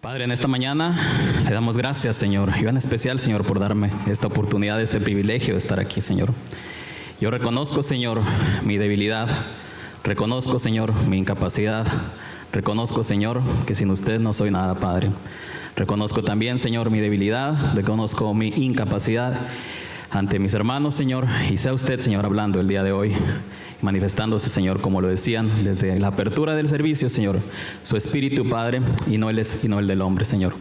Padre, en esta mañana le damos gracias, Señor, y en especial, Señor, por darme esta oportunidad, este privilegio de estar aquí, Señor. Yo reconozco, Señor, mi debilidad, reconozco, Señor, mi incapacidad, reconozco, Señor, que sin usted no soy nada, Padre. Reconozco también, Señor, mi debilidad, reconozco mi incapacidad ante mis hermanos, Señor, y sea usted, Señor, hablando el día de hoy, manifestándose, Señor, como lo decían, desde la apertura del servicio, Señor, su Espíritu, Padre, y no el del hombre, Señor.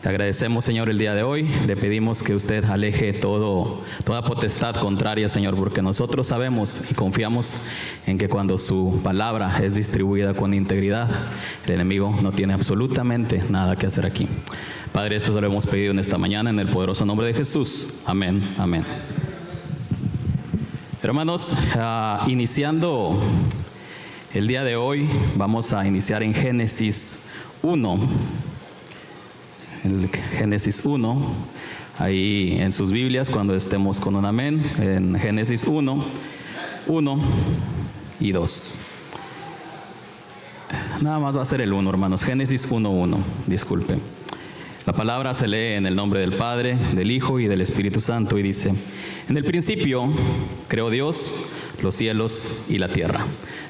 Le agradecemos, Señor, el día de hoy, le pedimos que usted aleje toda potestad contraria, Señor, porque nosotros sabemos y confiamos en que cuando su palabra es distribuida con integridad, el enemigo no tiene absolutamente nada que hacer aquí. Padre, esto se lo hemos pedido en esta mañana, en el poderoso nombre de Jesús. Amén, amén. Hermanos, iniciando el día de hoy, vamos a iniciar en Génesis 1. El Génesis 1, ahí en sus Biblias, cuando estemos con un amén, en Génesis 1 y 2. Nada más va a ser el 1, hermanos, Génesis 1:1, disculpen. La palabra se lee en el nombre del Padre, del Hijo y del Espíritu Santo y dice: en el principio creó Dios los cielos y la tierra.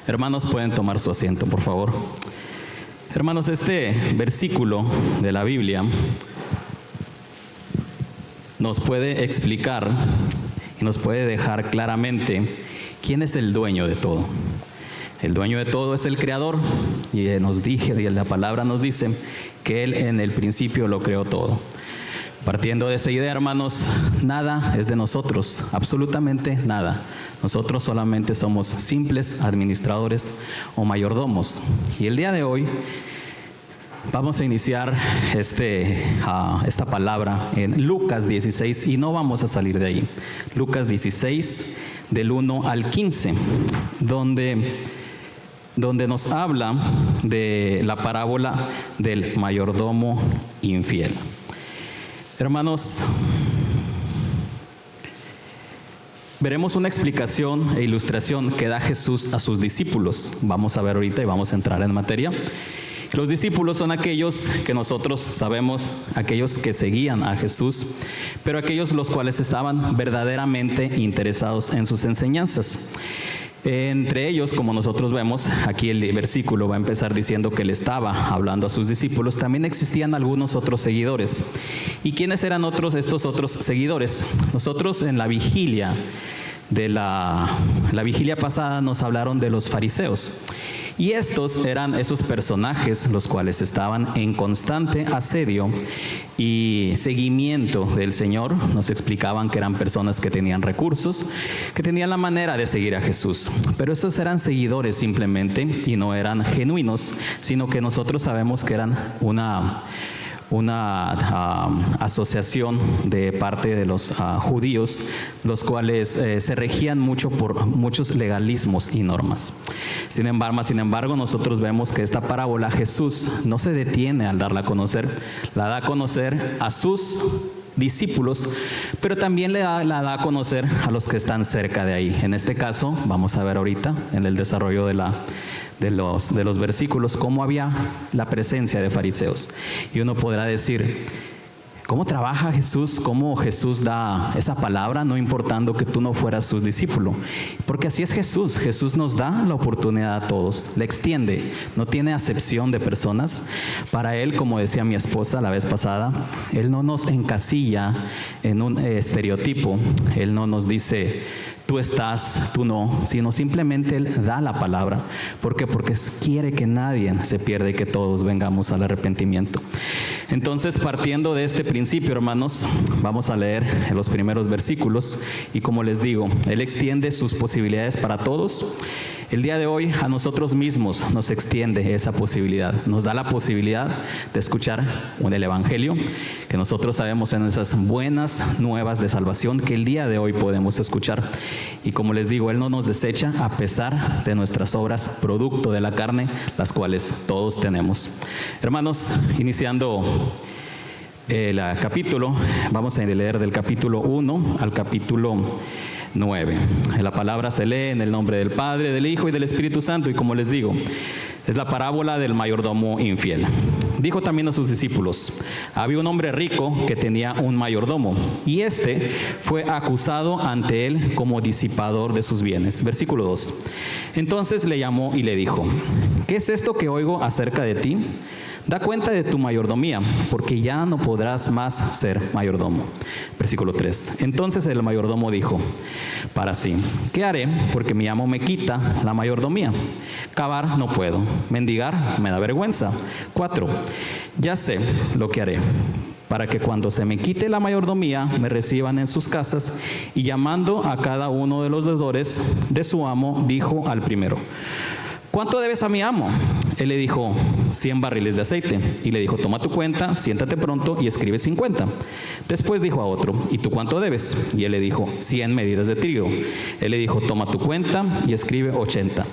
Hermanos, pueden tomar su asiento, por favor. Hermanos, este versículo de la Biblia nos puede explicar y nos puede dejar claramente quién es el dueño de todo. El dueño de todo es el Creador, y la palabra nos dice que Él en el principio lo creó todo. Partiendo de esa idea, hermanos, nada es de nosotros, absolutamente nada. Nosotros solamente somos simples administradores o mayordomos. Y el día de hoy vamos a iniciar esta palabra en Lucas 16 y no vamos a salir de ahí. Lucas 16, del 1 al 15, donde nos habla de la parábola del mayordomo infiel. Hermanos, veremos una explicación e ilustración que da Jesús a sus discípulos. Vamos a ver ahorita y vamos a entrar en materia. Los discípulos son aquellos que nosotros sabemos, aquellos que seguían a Jesús, pero aquellos los cuales estaban verdaderamente interesados en sus enseñanzas. Entre ellos, como nosotros vemos, aquí el versículo va a empezar diciendo que él estaba hablando a sus discípulos. También existían algunos otros seguidores. ¿Y quiénes eran estos otros seguidores? Nosotros en la vigilia la vigilia pasada nos hablaron de los fariseos. Y estos eran esos personajes los cuales estaban en constante asedio y seguimiento del Señor. Nos explicaban que eran personas que tenían recursos, que tenían la manera de seguir a Jesús. Pero esos eran seguidores simplemente y no eran genuinos, sino que nosotros sabemos que eran una asociación de parte de los judíos, los cuales se regían mucho por muchos legalismos y normas. Sin embargo, nosotros vemos que esta parábola Jesús no se detiene al darla a conocer, la da a conocer a sus discípulos, pero también la da a conocer a los que están cerca de ahí. En este caso, vamos a ver ahorita en el desarrollo de los versículos cómo había la presencia de fariseos. Y uno podrá decir: ¿cómo trabaja Jesús? ¿Cómo Jesús da esa palabra no importando que tú no fueras su discípulo? Porque así es Jesús. Jesús nos da la oportunidad a todos, le extiende, no tiene acepción de personas. Para Él, como decía mi esposa la vez pasada, Él no nos encasilla en un estereotipo. Él no nos dice: tú estás, tú no, sino simplemente Él da la palabra. ¿Por qué? Porque quiere que nadie se pierda y que todos vengamos al arrepentimiento. Entonces, partiendo de este principio, hermanos, vamos a leer los primeros versículos y, como les digo, Él extiende sus posibilidades para todos. El día de hoy a nosotros mismos nos extiende esa posibilidad, nos da la posibilidad de escuchar el Evangelio, que nosotros sabemos en esas buenas nuevas de salvación que el día de hoy podemos escuchar. Y como les digo, Él no nos desecha a pesar de nuestras obras, producto de la carne, las cuales todos tenemos. Hermanos, iniciando el capítulo, vamos a leer del capítulo 1 al capítulo 9. La palabra se lee en el nombre del Padre, del Hijo y del Espíritu Santo, y como les digo, es la parábola del mayordomo infiel. dijo también a sus discípulos: había un hombre rico que tenía un mayordomo, y este fue acusado ante él como disipador de sus bienes. Versículo 2. Entonces le llamó y le dijo: ¿qué es esto que oigo acerca de ti? Da cuenta de tu mayordomía, porque ya no podrás más ser mayordomo. Versículo 3. Entonces el mayordomo dijo para sí: ¿qué haré? Porque mi amo me quita la mayordomía. Cavar no puedo, mendigar me da vergüenza. 4. Ya sé lo que haré, para que cuando se me quite la mayordomía me reciban en sus casas. Y llamando a cada uno de los deudores de su amo, dijo al primero: ¿cuánto debes a mi amo? Él le dijo: 100 barriles de aceite. Y le dijo: toma tu cuenta, siéntate pronto y escribe 50. Después dijo a otro: ¿y tú cuánto debes? Y él le dijo: 100 medidas de trigo. Él le dijo: toma tu cuenta y escribe 80.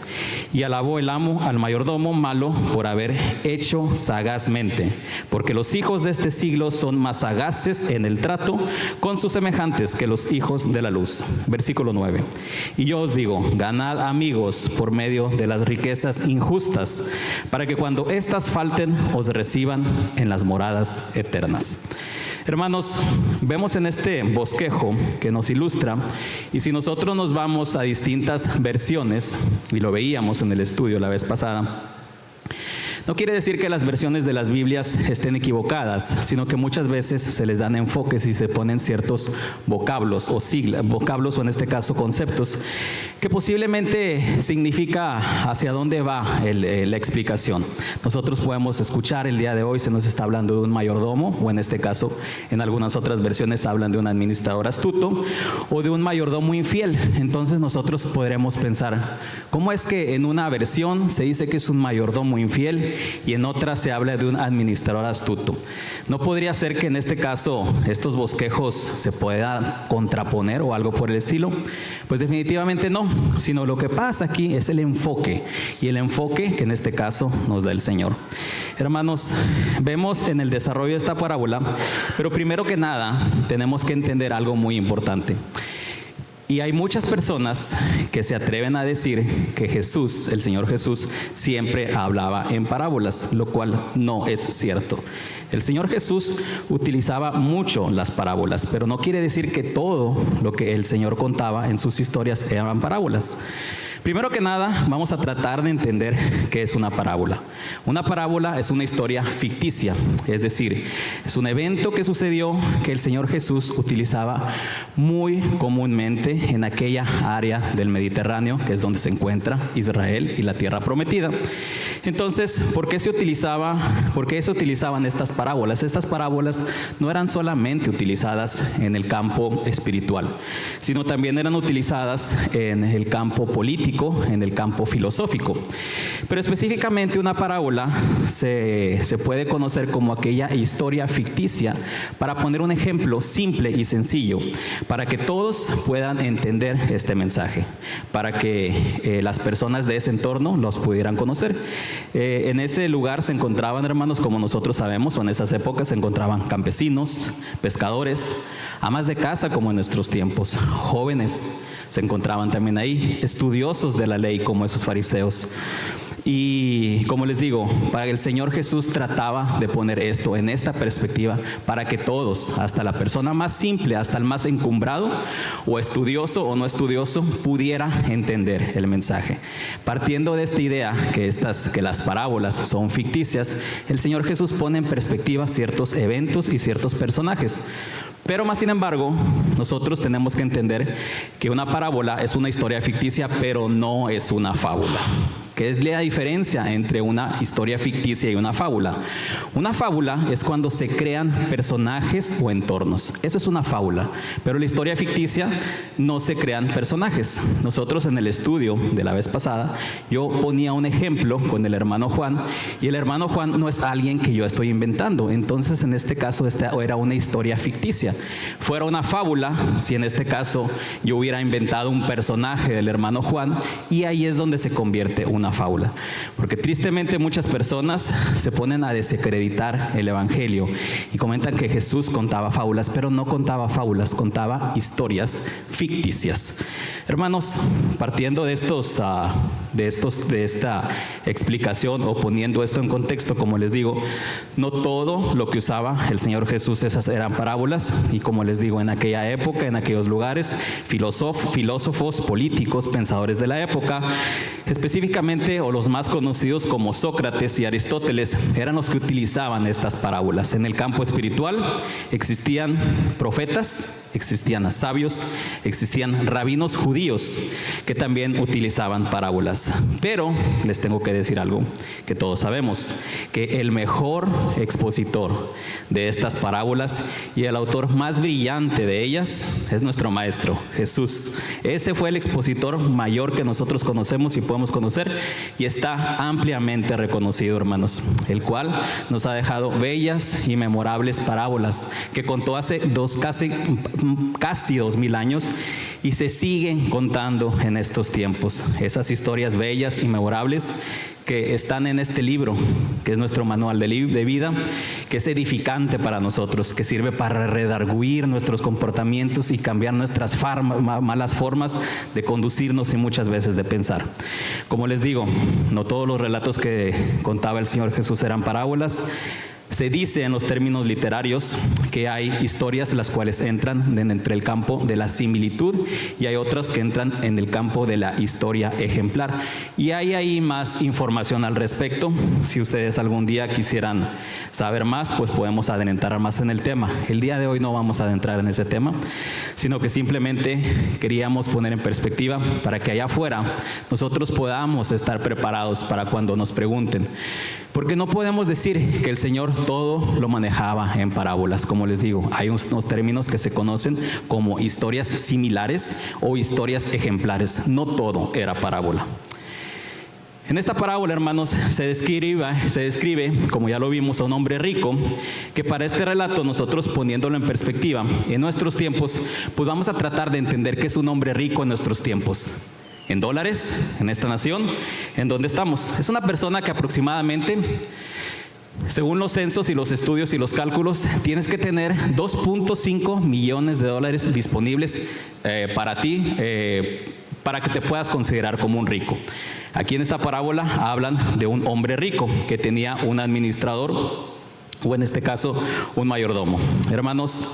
Y alabó el amo al mayordomo malo por haber hecho sagazmente, porque los hijos de este siglo son más sagaces en el trato con sus semejantes que los hijos de la luz. Versículo 9. Y yo os digo: ganad amigos por medio de las riquezas injustas, para que cuando éstas falten os reciban en las moradas eternas. Hermanos, vemos en este bosquejo que nos ilustra, y si nosotros nos vamos a distintas versiones, y lo veíamos en el estudio la vez pasada, no quiere decir que las versiones de las Biblias estén equivocadas, sino que muchas veces se les dan enfoques y se ponen ciertos vocablos o vocablos, o en este caso conceptos, que posiblemente significa hacia dónde va la explicación. Nosotros podemos escuchar el día de hoy, se nos está hablando de un mayordomo, o en este caso, en algunas otras versiones hablan de un administrador astuto, o de un mayordomo infiel. Entonces nosotros podremos pensar: ¿cómo es que en una versión se dice que es un mayordomo infiel y en otra se habla de un administrador astuto? ¿No podría ser que en este caso estos bosquejos se puedan contraponer o algo por el estilo? Pues definitivamente no, sino lo que pasa aquí es el enfoque, y el enfoque que en este caso nos da el Señor. Hermanos, vemos en el desarrollo de esta parábola, pero primero que nada tenemos que entender algo muy importante. Y hay muchas personas que se atreven a decir que Jesús, el Señor Jesús, siempre hablaba en parábolas, lo cual no es cierto. El Señor Jesús utilizaba mucho las parábolas, pero no quiere decir que todo lo que el Señor contaba en sus historias eran parábolas. Primero que nada, vamos a tratar de entender qué es una parábola. Una parábola es una historia ficticia, es decir, es un evento que sucedió que el Señor Jesús utilizaba muy comúnmente en aquella área del Mediterráneo, que es donde se encuentra Israel y la tierra prometida. Entonces, ¿por qué se utilizaban estas parábolas? Estas parábolas no eran solamente utilizadas en el campo espiritual, sino también eran utilizadas en el campo político, en el campo filosófico. Pero específicamente una parábola se puede conocer como aquella historia ficticia, para poner un ejemplo simple y sencillo, para que todos puedan entender este mensaje, para que las personas de ese entorno los pudieran conocer. En ese lugar se encontraban, hermanos, como nosotros sabemos, o en esas épocas se encontraban campesinos, pescadores, amas de casa como en nuestros tiempos, jóvenes se encontraban también ahí, estudiosos de la ley como esos fariseos. Y como les digo, para el Señor Jesús trataba de poner esto en esta perspectiva, para que todos, hasta la persona más simple, hasta el más encumbrado o estudioso o no estudioso, pudiera entender el mensaje. Partiendo de esta idea que las parábolas son ficticias, el Señor Jesús pone en perspectiva ciertos eventos y ciertos personajes. Pero más sin embargo, nosotros tenemos que entender que una parábola es una historia ficticia, pero no es una fábula. ¿Qué es la diferencia entre una historia ficticia y una fábula? Una fábula es cuando se crean personajes o entornos. Eso es una fábula. Pero la historia ficticia no se crean personajes. Nosotros en el estudio de la vez pasada, yo ponía un ejemplo con el hermano Juan, y el hermano Juan no es alguien que yo estoy inventando. Entonces en este caso esta era una historia ficticia. Fuera una fábula si en este caso yo hubiera inventado un personaje del hermano Juan, y ahí es donde se convierte una una fábula. Porque tristemente muchas personas se ponen a desacreditar el Evangelio y comentan que Jesús contaba fábulas, pero no contaba fábulas, contaba historias ficticias. Hermanos, partiendo de esta explicación o poniendo esto en contexto, como les digo, no todo lo que usaba el Señor Jesús esas eran parábolas, y como les digo, en aquella época, en aquellos lugares, filósofos, políticos, pensadores de la época, específicamente, o los más conocidos como Sócrates y Aristóteles, eran los que utilizaban estas parábolas. En el campo espiritual existían profetas, existían sabios, existían rabinos judíos que también utilizaban parábolas. Pero les tengo que decir algo que todos sabemos, que el mejor expositor de estas parábolas y el autor más brillante de ellas es nuestro Maestro, Jesús. Ese fue el expositor mayor que nosotros conocemos y podemos conocer, y está ampliamente reconocido, hermanos, el cual nos ha dejado bellas y memorables parábolas que contó hace casi 2000 años y se siguen contando en estos tiempos. Esas historias bellas y memorables que están en este libro, que es nuestro manual de vida, que es edificante para nosotros, que sirve para redarguir nuestros comportamientos y cambiar nuestras malas formas de conducirnos y muchas veces de pensar. Como les digo, no todos los relatos que contaba el Señor Jesús eran parábolas. Se dice en los términos literarios que hay historias las cuales entran entre el campo de la similitud y hay otras que entran en el campo de la historia ejemplar. Y hay ahí más información al respecto. Si ustedes algún día quisieran saber más, pues podemos adentrar más en el tema. El día de hoy no vamos a adentrar en ese tema, sino que simplemente queríamos poner en perspectiva para que allá afuera nosotros podamos estar preparados para cuando nos pregunten. Porque no podemos decir que el Señor todo lo manejaba en parábolas. Como les digo, hay unos términos que se conocen como historias similares o historias ejemplares. No todo era parábola. En esta parábola, hermanos, se describe, como ya lo vimos, a un hombre rico, que para este relato, nosotros poniéndolo en perspectiva, en nuestros tiempos, pues vamos a tratar de entender qué es un hombre rico en nuestros tiempos. En dólares, en esta nación, en donde estamos. Es una persona que aproximadamente, según los censos y los estudios y los cálculos, tienes que tener 2.5 millones de dólares disponibles para ti, para que te puedas considerar como un rico. Aquí en esta parábola hablan de un hombre rico que tenía un administrador, o en este caso, un mayordomo. Hermanos,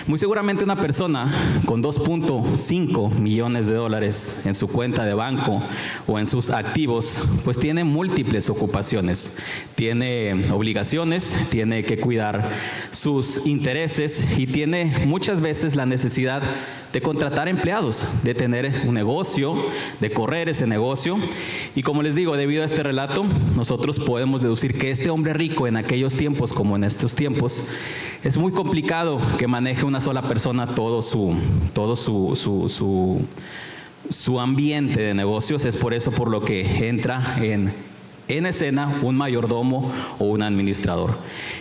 muy seguramente una persona con 2.5 millones de dólares en su cuenta de banco o en sus activos, pues tiene múltiples ocupaciones. Tiene obligaciones, tiene que cuidar sus intereses y tiene muchas veces la necesidad de contratar empleados, de tener un negocio, de correr ese negocio. Y como les digo, debido a este relato, nosotros podemos deducir que este hombre rico en aquellos tiempos como en estos tiempos, es muy complicado que maneje una sola persona todo su ambiente de negocios. Es por eso por lo que entra en escena un mayordomo o un administrador.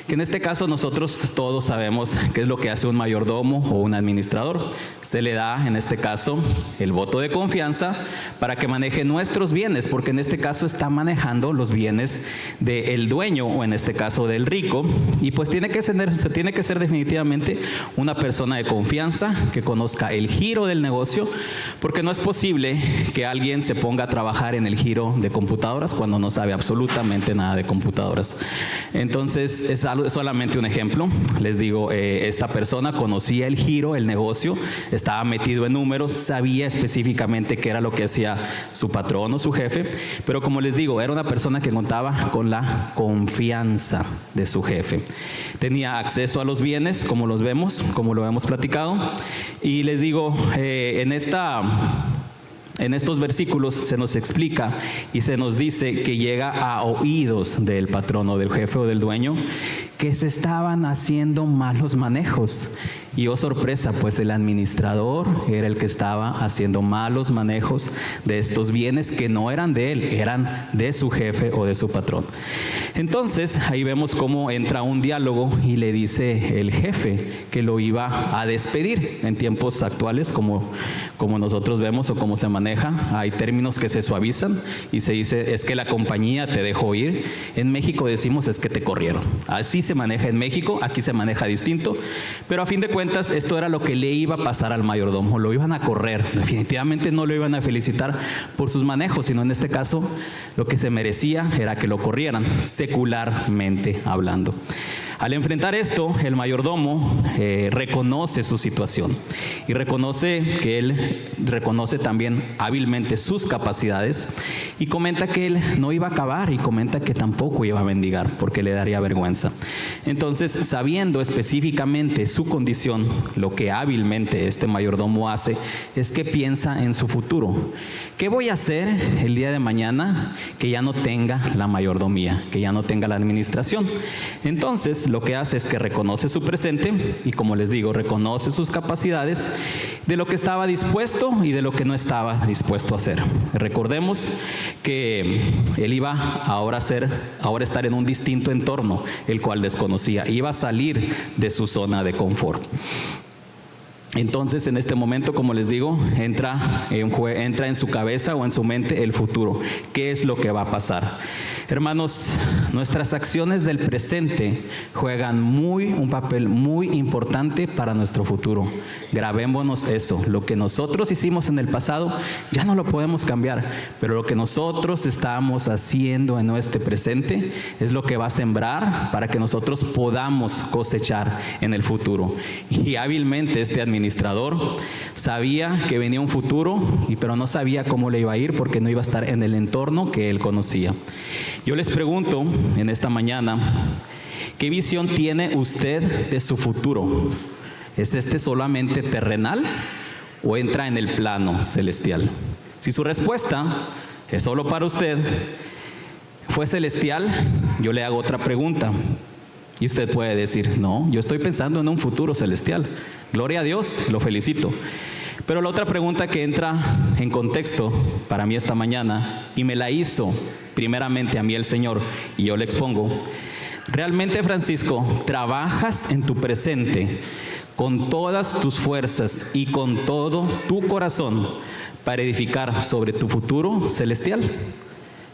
Que en este caso nosotros todos sabemos qué es lo que hace un mayordomo o un administrador. Se le da en este caso el voto de confianza para que maneje nuestros bienes, porque en este caso está manejando los bienes del dueño o en este caso del rico, y pues tiene que ser definitivamente una persona de confianza que conozca el giro del negocio, porque no es posible que alguien se ponga a trabajar en el giro de computadoras cuando no sabe absolutamente nada de computadoras. Entonces es solamente un ejemplo. Les digo, esta persona conocía el giro, el negocio, estaba metido en números, sabía específicamente qué era lo que hacía su patrón o su jefe, pero como les digo, era una persona que contaba con la confianza de su jefe. Tenía acceso a los bienes, como los vemos, como lo hemos platicado, y les digo, en estos versículos se nos explica y se nos dice que llega a oídos del patrón o del jefe o del dueño que se estaban haciendo malos manejos, Y oh sorpresa, pues el administrador era el que estaba haciendo malos manejos de estos bienes que no eran de él, eran de su jefe o de su patrón. Entonces ahí vemos cómo entra un diálogo y le dice el jefe que lo iba a despedir. En tiempos actuales, como nosotros vemos o como se maneja, hay términos que se suavizan y se dice es que la compañía te dejó ir. En México decimos es que te corrieron. Así se maneja en México, aquí se maneja distinto, pero a fin de cuentas esto era lo que le iba a pasar al mayordomo. Lo iban a correr, definitivamente no lo iban a felicitar por sus manejos, sino en este caso lo que se merecía era que lo corrieran, secularmente hablando. Al enfrentar esto, el mayordomo reconoce su situación y reconoce que él reconoce también hábilmente sus capacidades y comenta que él no iba a acabar y comenta que tampoco iba a mendigar porque le daría vergüenza. Entonces, sabiendo específicamente su condición, lo que hábilmente este mayordomo hace es que piensa en su futuro. ¿Qué voy a hacer el día de mañana que ya no tenga la mayordomía, que ya no tenga la administración? Entonces, lo que hace es que reconoce su presente y, como les digo, reconoce sus capacidades de lo que estaba dispuesto y de lo que no estaba dispuesto a hacer. Recordemos que él iba ahora a estar en un distinto entorno, el cual desconocía. Iba a salir de su zona de confort. Entonces, en este momento, como les digo, entra en su cabeza o en su mente el futuro. ¿Qué es lo que va a pasar? Hermanos, nuestras acciones del presente juegan un papel muy importante para nuestro futuro. Grabémonos eso. Lo que nosotros hicimos en el pasado ya no lo podemos cambiar, pero lo que nosotros estamos haciendo en nuestro presente es lo que va a sembrar para que nosotros podamos cosechar en el futuro. Y hábilmente este administrador sabía que venía un futuro, pero no sabía cómo le iba a ir porque no iba a estar en el entorno que él conocía. Yo les pregunto en esta mañana, ¿qué visión tiene usted de su futuro? ¿Es este solamente terrenal o entra en el plano celestial? Si su respuesta es solo para usted, ¿fue celestial? Yo le hago otra pregunta. Y usted puede decir, no, yo estoy pensando en un futuro celestial. Gloria a Dios, lo felicito. Pero la otra pregunta que entra en contexto para mí esta mañana, y me la hizo primeramente a mí el Señor, y yo le expongo, ¿realmente, Francisco, trabajas en tu presente con todas tus fuerzas y con todo tu corazón para edificar sobre tu futuro celestial?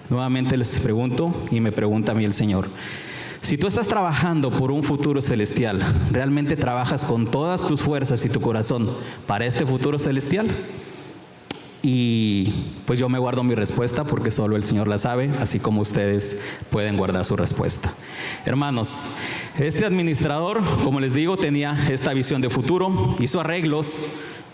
Nuevamente les pregunto y me pregunta a mí el Señor. Si tú estás trabajando por un futuro celestial, ¿realmente trabajas con todas tus fuerzas y tu corazón para este futuro celestial? Y pues yo me guardo mi respuesta porque solo el Señor la sabe, así como ustedes pueden guardar su respuesta. Hermanos, este administrador, como les digo, tenía esta visión de futuro, hizo arreglos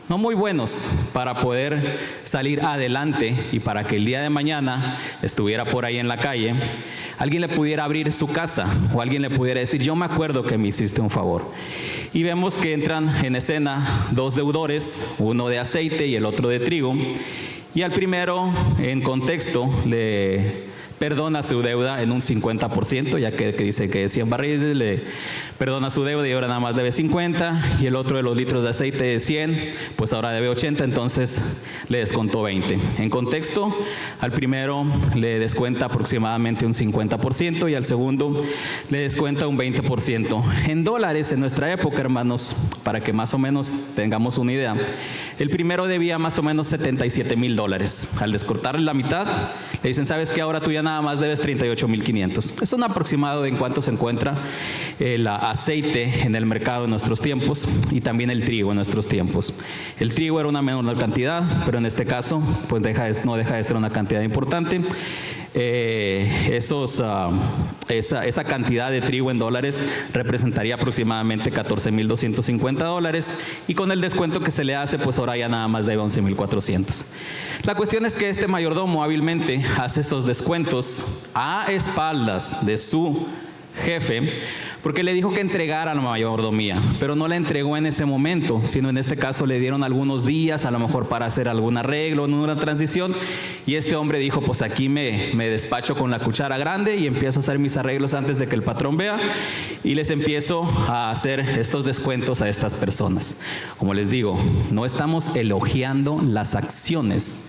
no muy buenos para poder salir adelante y para que el día de mañana estuviera por ahí en la calle, alguien le pudiera abrir su casa o alguien le pudiera decir, yo me acuerdo que me hiciste un favor. Y vemos que entran en escena dos deudores, uno de aceite y el otro de trigo, y al primero, en contexto, le perdona su deuda en un 50%, ya que dice que 100 barriles, le perdona su deuda y ahora nada más debe 50, y el otro de los litros de aceite de 100, pues ahora debe 80, entonces le descontó 20. En contexto, al primero le descuenta aproximadamente un 50% y al segundo le descuenta un 20%. En dólares, en nuestra época, hermanos, para que más o menos tengamos una idea, el primero debía más o menos $77,000. Al descortarle la mitad, le dicen, ¿sabes qué? Ahora tú ya nada más debes 38,500. Es un aproximado de en cuánto se encuentra el aceite en el mercado en nuestros tiempos y también el trigo en nuestros tiempos. El trigo era una menor cantidad, pero en este caso pues no deja de ser una cantidad importante. Esa cantidad de trigo en dólares representaría aproximadamente $14,250 y con el descuento que se le hace pues ahora ya nada más debe 11,400. La cuestión es que este mayordomo hábilmente hace esos descuentos a espaldas de su jefe porque le dijo que entregara la mayordomía, pero no la entregó en ese momento, sino en este caso le dieron algunos días, a lo mejor para hacer algún arreglo, en una transición, y este hombre dijo, pues aquí me despacho con la cuchara grande y empiezo a hacer mis arreglos antes de que el patrón vea, y les empiezo a hacer estos descuentos a estas personas. Como les digo, no estamos elogiando las acciones,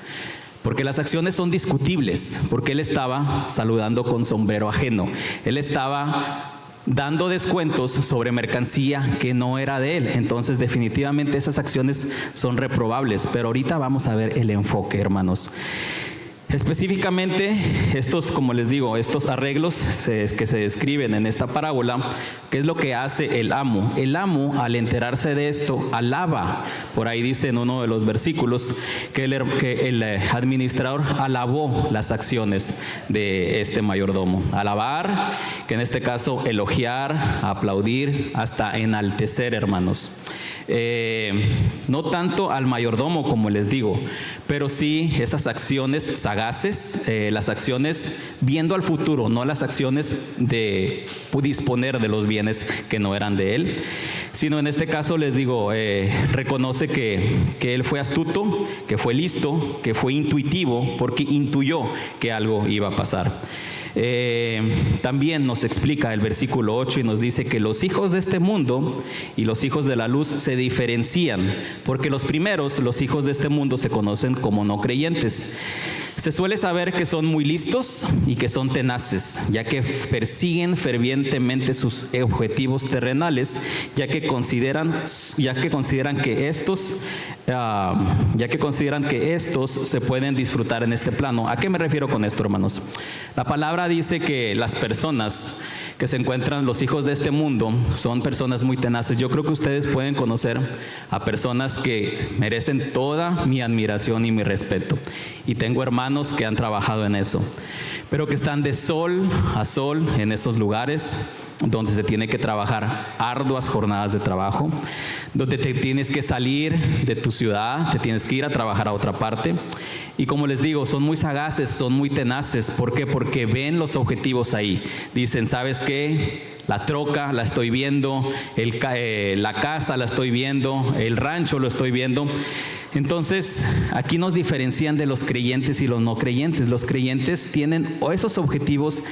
porque las acciones son discutibles, porque él estaba saludando con sombrero ajeno, él estaba dando descuentos sobre mercancía que no era de él. Entonces definitivamente esas acciones son reprobables, pero ahorita vamos a ver el enfoque, hermanos. Específicamente, estos, como les digo, estos arreglos que se describen en esta parábola, ¿qué es lo que hace el amo? El amo, al enterarse de esto, alaba. Por ahí dice en uno de los versículos que el administrador alabó las acciones de este mayordomo. Alabar, que en este caso elogiar, aplaudir, hasta enaltecer, hermanos. No tanto al mayordomo, como les digo, pero sí esas acciones sagaces, las acciones viendo al futuro, no las acciones de disponer de los bienes que no eran de él, sino en este caso les digo, reconoce que él fue astuto, que fue listo, que fue intuitivo, porque intuyó que algo iba a pasar. También nos explica el versículo 8 y nos dice que los hijos de este mundo y los hijos de la luz se diferencian, porque los primeros, los hijos de este mundo, se conocen como no creyentes. Se suele saber que son muy listos y que son tenaces, ya que persiguen fervientemente sus objetivos terrenales, ya que consideran que estos se pueden disfrutar en este plano. ¿A qué me refiero con esto, hermanos? La palabra dice que las personas que se encuentran, los hijos de este mundo, son personas muy tenaces. Yo creo que ustedes pueden conocer a personas que merecen toda mi admiración y mi respeto. Y tengo hermanos que han trabajado en eso, pero que están de sol a sol en esos lugares donde se tiene que trabajar arduas jornadas de trabajo, donde te tienes que salir de tu ciudad, te tienes que ir a trabajar a otra parte. Y como les digo, son muy sagaces, son muy tenaces. ¿Por qué? Porque ven los objetivos ahí. Dicen, ¿sabes qué? La troca la estoy viendo, la casa la estoy viendo, el rancho lo estoy viendo. Entonces, aquí nos diferencian de los creyentes y los no creyentes. Los creyentes tienen esos objetivos,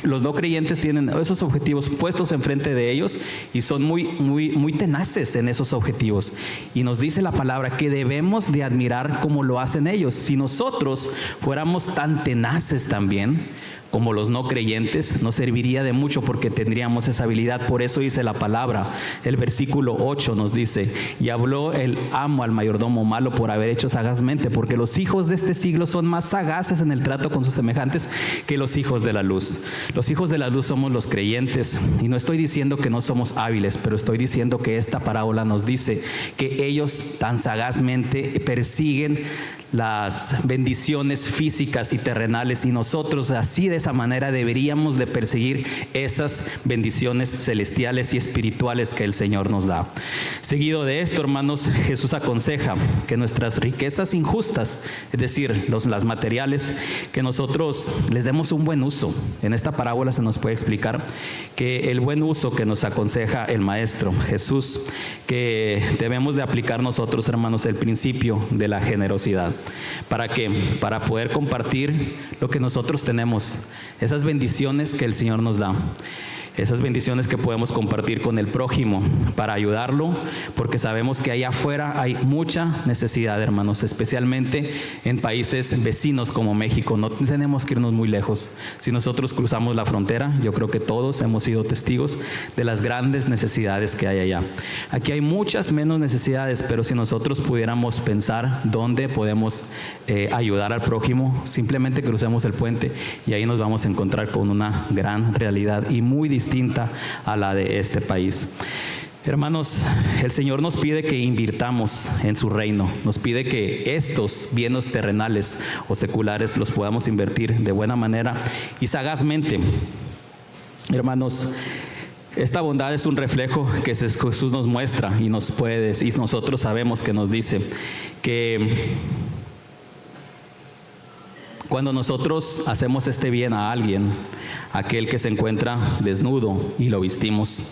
los no creyentes tienen esos objetivos puestos enfrente de ellos y son muy tenaces en esos objetivos. Y nos dice la palabra que debemos de admirar como lo hacen ellos. Si nosotros fuéramos tan tenaces también como los no creyentes, nos serviría de mucho porque tendríamos esa habilidad. Por eso dice la palabra, el versículo 8 nos dice, y habló el amo al mayordomo malo por haber hecho sagazmente, porque los hijos de este siglo son más sagaces en el trato con sus semejantes que los hijos de la luz. Los hijos de la luz somos los creyentes, y no estoy diciendo que no somos hábiles, pero estoy diciendo que esta parábola nos dice que ellos tan sagazmente persiguen las bendiciones físicas y terrenales, y nosotros así de esa manera deberíamos de perseguir esas bendiciones celestiales y espirituales que el Señor nos da. Seguido de esto, hermanos, Jesús aconseja que nuestras riquezas injustas, es decir, las materiales, que nosotros les demos un buen uso. En esta parábola se nos puede explicar que el buen uso que nos aconseja el Maestro Jesús, que debemos de aplicar nosotros, hermanos, el principio de la generosidad. ¿Para qué? Para poder compartir lo que nosotros tenemos, esas bendiciones que el Señor nos da, esas bendiciones que podemos compartir con el prójimo para ayudarlo, porque sabemos que allá afuera hay mucha necesidad, hermanos, especialmente en países vecinos como México. No tenemos que irnos muy lejos. Si nosotros cruzamos la frontera, yo creo que todos hemos sido testigos de las grandes necesidades que hay allá. Aquí hay muchas menos necesidades, pero si nosotros pudiéramos pensar dónde podemos ayudar al prójimo, simplemente crucemos el puente y ahí nos vamos a encontrar con una gran realidad y muy distinta a la de este país. Hermanos, el Señor nos pide que invirtamos en su reino, nos pide que estos bienes terrenales o seculares los podamos invertir de buena manera y sagazmente. Hermanos, esta bondad es un reflejo que Jesús nos muestra y nos puede decir, y nosotros sabemos que nos dice que Cuando nosotros hacemos este bien a alguien, aquel que se encuentra desnudo y lo vestimos,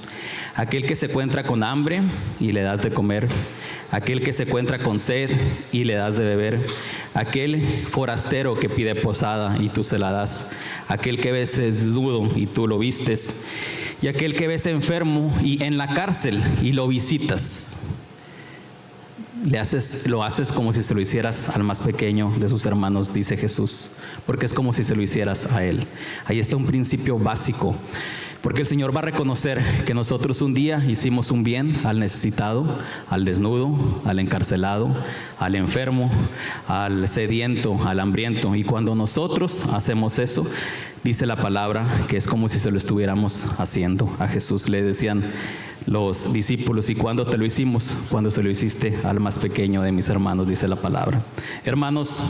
aquel que se encuentra con hambre y le das de comer, aquel que se encuentra con sed y le das de beber, aquel forastero que pide posada y tú se la das, aquel que ves desnudo y tú lo vistes, y aquel que ves enfermo y en la cárcel y lo visitas. Lo haces como si se lo hicieras al más pequeño de sus hermanos, dice Jesús, porque es como si se lo hicieras a Él. Ahí está un principio básico, porque el Señor va a reconocer que nosotros un día hicimos un bien al necesitado, al desnudo, al encarcelado, al enfermo, al sediento, al hambriento, y cuando nosotros hacemos eso, dice la palabra que es como si se lo estuviéramos haciendo. A Jesús le decían los discípulos, ¿y cuándo te lo hicimos? Cuando se lo hiciste al más pequeño de mis hermanos, dice la palabra. Hermanos,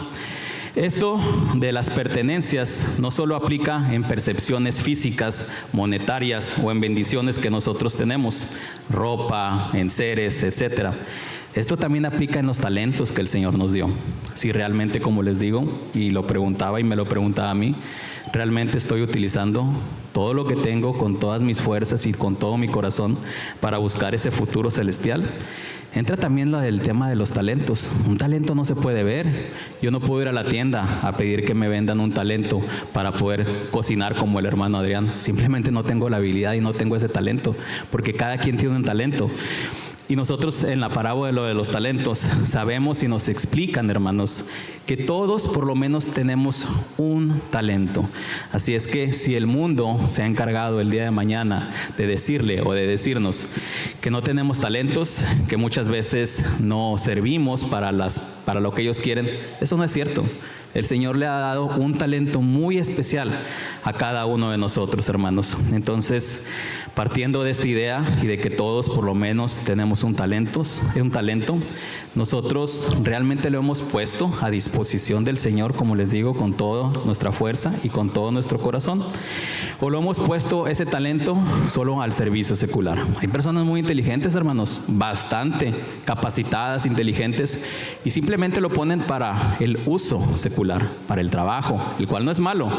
esto de las pertenencias no solo aplica en percepciones físicas, monetarias o en bendiciones que nosotros tenemos, ropa, enseres, etcétera. Esto también aplica en los talentos que el Señor nos dio. Si realmente, como les digo, y lo preguntaba y me lo preguntaba a mí, realmente estoy utilizando todo lo que tengo con todas mis fuerzas y con todo mi corazón para buscar ese futuro celestial. Entra también lo del tema de los talentos. Un talento no se puede ver. Yo no puedo ir a la tienda a pedir que me vendan un talento para poder cocinar como el hermano Adrián. Simplemente no tengo la habilidad y no tengo ese talento, porque cada quien tiene un talento. Y nosotros en la parábola de lo de los talentos sabemos y nos explican, hermanos, que todos por lo menos tenemos un talento. Así es que si el mundo se ha encargado el día de mañana de decirle o de decirnos que no tenemos talentos, que muchas veces no servimos para lo que ellos quieren, eso no es cierto. El Señor le ha dado un talento muy especial a cada uno de nosotros, hermanos. Entonces, partiendo de esta idea y de que todos por lo menos tenemos un talento, nosotros realmente lo hemos puesto a disposición del Señor, como les digo, con toda nuestra fuerza y con todo nuestro corazón. O lo hemos puesto ese talento solo al servicio secular. Hay personas muy inteligentes, hermanos, bastante capacitadas, inteligentes, y simplemente lo ponen para el uso secular, para el trabajo, el cual no es malo,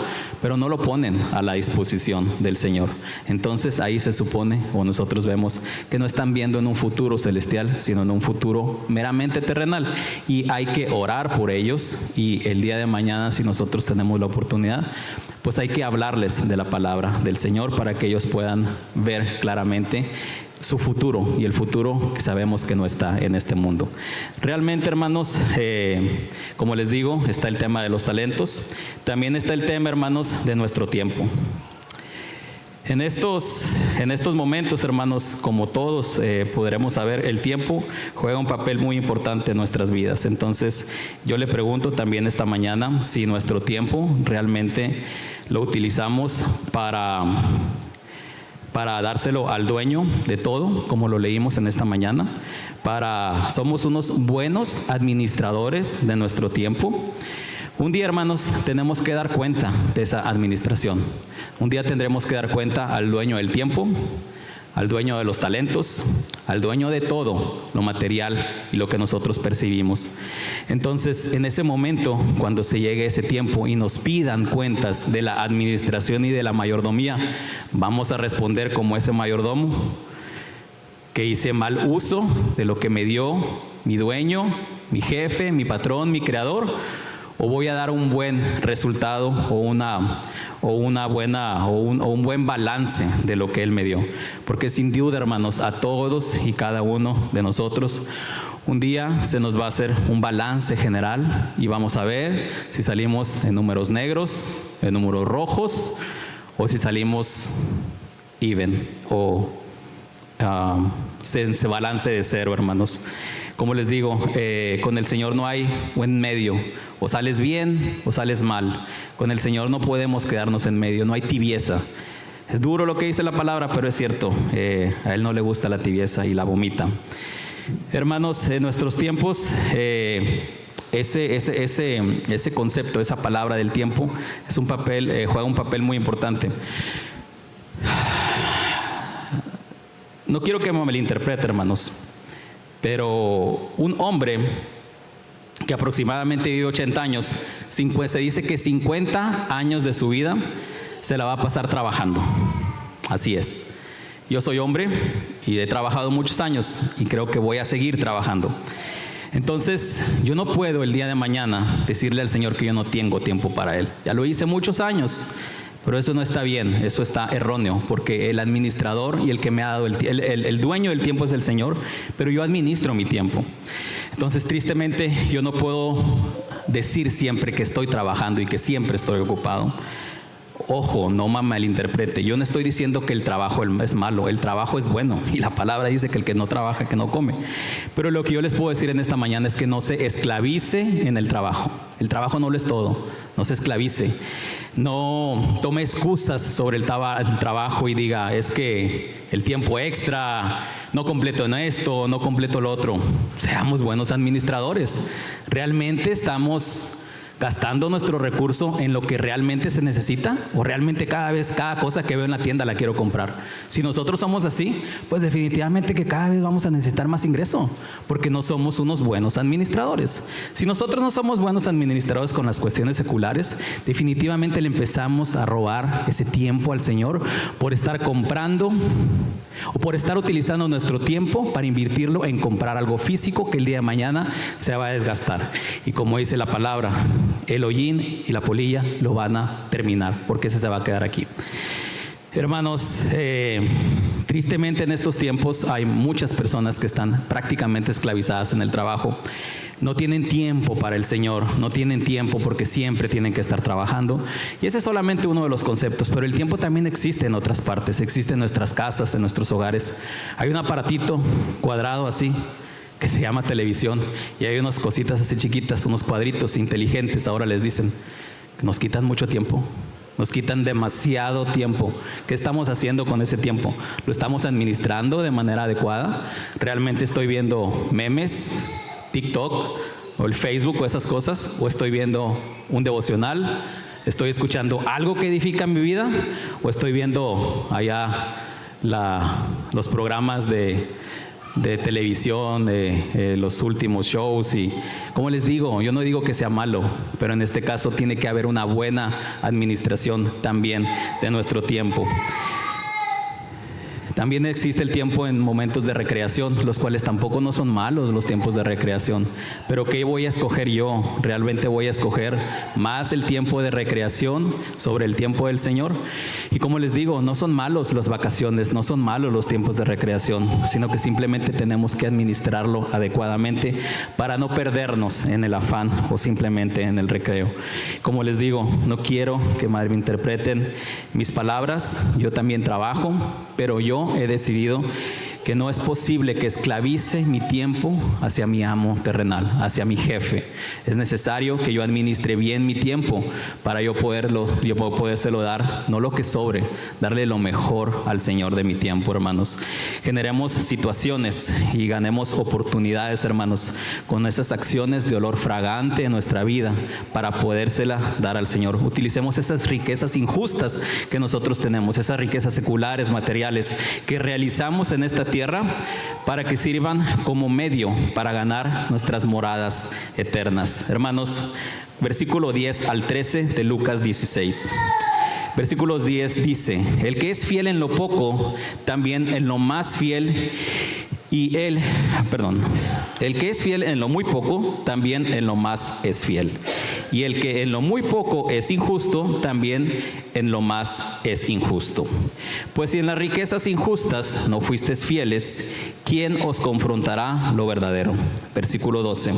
pero no lo ponen a la disposición del Señor. Entonces ahí se supone, o nosotros vemos, que no están viendo en un futuro celestial, sino en un futuro meramente terrenal, y hay que orar por ellos. Y el día de mañana, si nosotros tenemos la oportunidad, pues hay que hablarles de la palabra del Señor para que ellos puedan ver claramente su futuro, y el futuro que sabemos que no está en este mundo. Realmente, hermanos, como les digo, está el tema de los talentos. También está el tema, hermanos, de nuestro tiempo. En estos momentos, hermanos, como todos podremos saber, el tiempo juega un papel muy importante en nuestras vidas. Entonces, yo le pregunto también esta mañana si nuestro tiempo realmente lo utilizamos para dárselo al dueño de todo, como lo leímos en esta mañana. Somos unos buenos administradores de nuestro tiempo. Un día, hermanos, tenemos que dar cuenta de esa administración. Un día tendremos que dar cuenta al dueño del tiempo, al dueño de los talentos, al dueño de todo lo material y lo que nosotros percibimos. Entonces, en ese momento, cuando se llegue ese tiempo y nos pidan cuentas de la administración y de la mayordomía, vamos a responder como ese mayordomo, que hice mal uso de lo que me dio mi dueño, mi jefe, mi patrón, mi creador, o voy a dar un buen resultado o un buen balance de lo que Él me dio. Porque sin duda, hermanos, a todos y cada uno de nosotros, un día se nos va a hacer un balance general y vamos a ver si salimos en números negros, en números rojos, o si salimos even, o ese balance de cero, hermanos. Como les digo, con el Señor no hay buen medio. O sales bien o sales mal. Con el Señor no podemos quedarnos en medio, no hay tibieza. Es duro lo que dice la palabra, pero es cierto. A Él no le gusta la tibieza y la vomita. Hermanos, en nuestros tiempos, ese concepto, esa palabra del tiempo, juega un papel muy importante. No quiero que me malinterprete, hermanos, pero un hombre que aproximadamente vive 80 años, se dice que 50 años de su vida se la va a pasar trabajando. Así es. Yo soy hombre y he trabajado muchos años y creo que voy a seguir trabajando. Entonces, yo no puedo el día de mañana decirle al Señor que yo no tengo tiempo para Él. Ya lo hice muchos años, pero eso no está bien, eso está erróneo, porque el administrador y el que me ha dado, el dueño del tiempo es el Señor, pero yo administro mi tiempo. Entonces, tristemente, yo no puedo decir siempre que estoy trabajando y que siempre estoy ocupado. Ojo, no me malinterprete, yo no estoy diciendo que el trabajo es malo, el trabajo es bueno y la palabra dice que el que no trabaja, que no come. Pero lo que yo les puedo decir en esta mañana es que no se esclavice en el trabajo no lo es todo, no se esclavice, no tome excusas sobre el trabajo y diga, es que el tiempo extra, no completo en esto, no completo lo otro. Seamos buenos administradores, realmente estamos gastando nuestro recurso en lo que realmente se necesita o realmente cada cosa que veo en la tienda la quiero comprar. Si nosotros somos así, pues definitivamente que cada vez vamos a necesitar más ingreso porque no somos unos buenos administradores. Si nosotros no somos buenos administradores con las cuestiones seculares, definitivamente le empezamos a robar ese tiempo al Señor por estar comprando o por estar utilizando nuestro tiempo para invertirlo en comprar algo físico que el día de mañana se va a desgastar. Y como dice la palabra, el hollín y la polilla lo van a terminar, porque ese se va a quedar aquí. Hermanos, tristemente en estos tiempos hay muchas personas que están prácticamente esclavizadas en el trabajo. No tienen tiempo para el Señor, no tienen tiempo porque siempre tienen que estar trabajando. Y ese es solamente uno de los conceptos, pero el tiempo también existe en otras partes, existe en nuestras casas, en nuestros hogares. Hay un aparatito cuadrado así, que se llama televisión, y hay unas cositas así chiquitas, unos cuadritos inteligentes, ahora les dicen, que nos quitan mucho tiempo, nos quitan demasiado tiempo. ¿Qué estamos haciendo con ese tiempo? ¿Lo estamos administrando de manera adecuada? ¿Realmente estoy viendo memes, TikTok o el Facebook o esas cosas? ¿O estoy viendo un devocional? ¿Estoy escuchando algo que edifica mi vida? ¿O estoy viendo allá los programas de televisión, de los últimos shows? Y como les digo, yo no digo que sea malo, pero en este caso tiene que haber una buena administración también de nuestro tiempo. También existe el tiempo en momentos de recreación, los cuales tampoco no son malos los tiempos de recreación. Pero ¿qué voy a escoger yo? ¿Realmente voy a escoger más el tiempo de recreación sobre el tiempo del Señor? Y como les digo, no son malos las vacaciones, no son malos los tiempos de recreación, sino que simplemente tenemos que administrarlo adecuadamente para no perdernos en el afán o simplemente en el recreo. Como les digo, no quiero que malinterpreten mis palabras, yo también trabajo, pero yo he decidido que no es posible que esclavice mi tiempo hacia mi amo terrenal, hacia mi jefe. Es necesario que yo administre bien mi tiempo para yo podérselo dar, no lo que sobre, darle lo mejor al Señor de mi tiempo, hermanos. Generemos situaciones y ganemos oportunidades, hermanos, con esas acciones de olor fragante en nuestra vida para podérsela dar al Señor. Utilicemos esas riquezas injustas que nosotros tenemos, esas riquezas seculares, materiales, que realizamos en esta tierra para que sirvan como medio para ganar nuestras moradas eternas. Hermanos, versículo 10 al 13 de Lucas 16. Versículo 10 dice, el que es fiel en lo poco, también en lo más fiel, el que es fiel en lo muy poco, también en lo más es fiel. Y el que en lo muy poco es injusto, también en lo más es injusto. Pues si en las riquezas injustas no fuisteis fieles, ¿quién os confrontará lo verdadero? Versículo 12.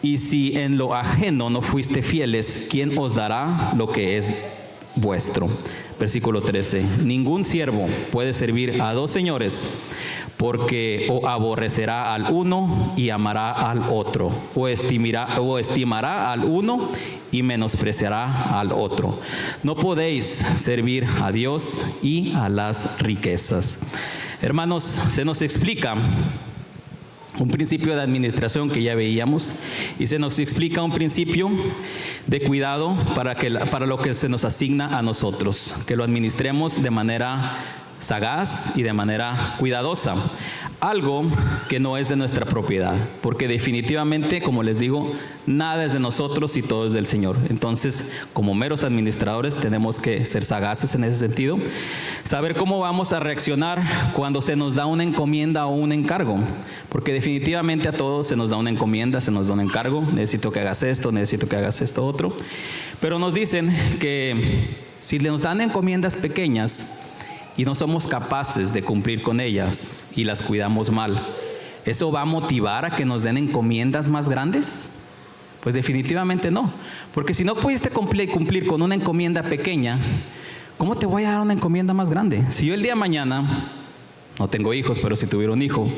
Y si en lo ajeno no fuiste fieles, ¿quién os dará lo que es vuestro? Versículo 13. Ningún siervo puede servir a dos señores, porque o aborrecerá al uno y amará al otro, o estimará al uno y menospreciará al otro. No podéis servir a Dios y a las riquezas. Hermanos, se nos explica un principio de administración que ya veíamos, y se nos explica un principio de cuidado para lo que se nos asigna a nosotros, que lo administremos de manera sagaz y de manera cuidadosa, algo que no es de nuestra propiedad, porque definitivamente, como les digo, nada es de nosotros y todo es del Señor. Entonces, como meros administradores, tenemos que ser sagaces en ese sentido, saber cómo vamos a reaccionar cuando se nos da una encomienda o un encargo, porque definitivamente a todos se nos da una encomienda, se nos da un encargo, necesito que hagas esto otro, pero nos dicen que si nos dan encomiendas pequeñas y no somos capaces de cumplir con ellas y las cuidamos mal, ¿eso va a motivar a que nos den encomiendas más grandes? Pues definitivamente no, porque si no pudiste cumplir con una encomienda pequeña, ¿cómo te voy a dar una encomienda más grande? Si yo el día de mañana, no tengo hijos, pero si tuviera un hijo,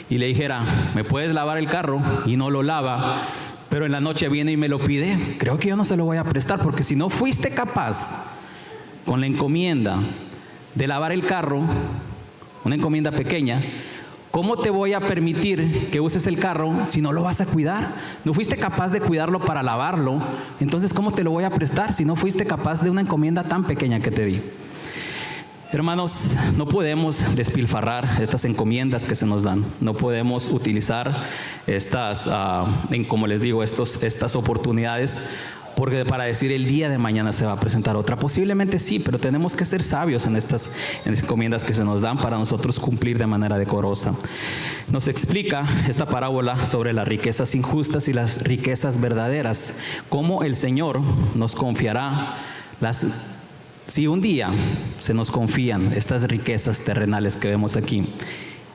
y le dijera, ¿me puedes lavar el carro? Y no lo lava, pero en la noche viene y me lo pide, creo que yo no se lo voy a prestar, porque si no fuiste capaz con la encomienda de lavar el carro, una encomienda pequeña, ¿cómo te voy a permitir que uses el carro si no lo vas a cuidar? No fuiste capaz de cuidarlo para lavarlo, entonces ¿cómo te lo voy a prestar si no fuiste capaz de una encomienda tan pequeña que te di? Hermanos, no podemos despilfarrar estas encomiendas que se nos dan. No podemos utilizar estas, como les digo, estas oportunidades porque para decir el día de mañana se va a presentar otra. Posiblemente sí, pero tenemos que ser sabios en estas encomiendas que se nos dan para nosotros cumplir de manera decorosa. Nos explica esta parábola sobre las riquezas injustas y las riquezas verdaderas, cómo el Señor nos confiará si un día se nos confían estas riquezas terrenales que vemos aquí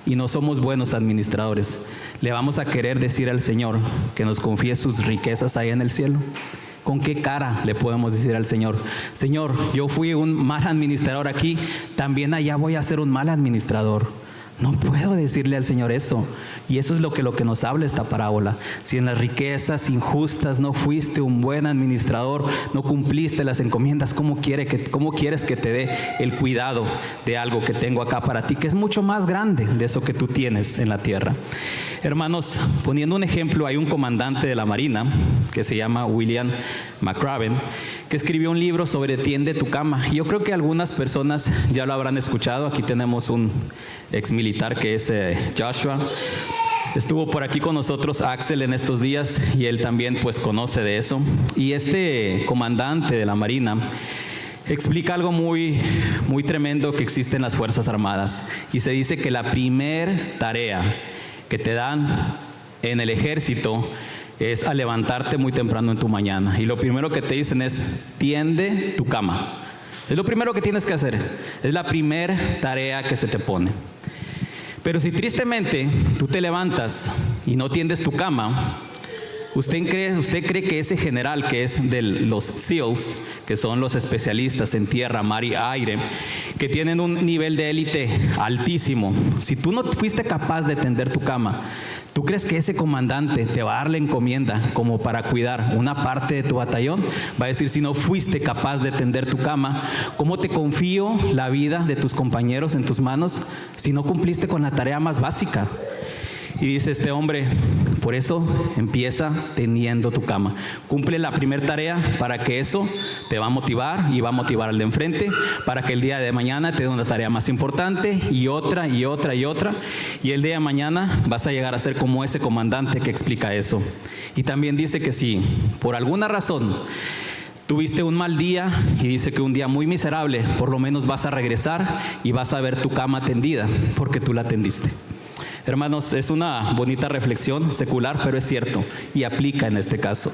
y no somos buenos administradores, ¿le vamos a querer decir al Señor que nos confíe sus riquezas ahí en el cielo? ¿Con qué cara le podemos decir al Señor, Señor, yo fui un mal administrador aquí, también allá voy a ser un mal administrador? No puedo decirle al Señor eso. Y eso es lo que nos habla esta parábola. Si en las riquezas injustas no fuiste un buen administrador, no cumpliste las encomiendas, ¿cómo quieres que te dé el cuidado de algo que tengo acá para ti, que es mucho más grande de eso que tú tienes en la tierra? Hermanos, poniendo un ejemplo, hay un comandante de la Marina que se llama William McRaven, que escribió un libro sobre Tiende tu cama. Y yo creo que algunas personas ya lo habrán escuchado. Aquí tenemos un ex militar que es Joshua. Estuvo por aquí con nosotros Axel en estos días y él también pues conoce de eso. Y este comandante de la Marina explica algo muy, muy tremendo que existe en las Fuerzas Armadas. Y se dice que la primer tarea que te dan en el ejército es a levantarte muy temprano en tu mañana. Y lo primero que te dicen es, tiende tu cama. Es lo primero que tienes que hacer. Es la primera tarea que se te pone. Pero si tristemente tú te levantas y no tiendes tu cama, ¿usted cree que ese general que es de los SEALs, que son los especialistas en tierra, mar y aire, que tienen un nivel de élite altísimo, si tú no fuiste capaz de tender tu cama, ¿tú crees que ese comandante te va a dar la encomienda como para cuidar una parte de tu batallón? Va a decir, si no fuiste capaz de tender tu cama, ¿cómo te confío la vida de tus compañeros en tus manos si no cumpliste con la tarea más básica? Y dice este hombre, por eso empieza tendiendo tu cama. Cumple la primera tarea para que eso te va a motivar y va a motivar al de enfrente, para que el día de mañana te dé una tarea más importante y otra y otra y otra. Y el día de mañana vas a llegar a ser como ese comandante que explica eso. Y también dice que si por alguna razón tuviste un mal día, y dice que un día muy miserable, por lo menos vas a regresar y vas a ver tu cama tendida, porque tú la tendiste. Hermanos, es una bonita reflexión secular, pero es cierto y aplica en este caso.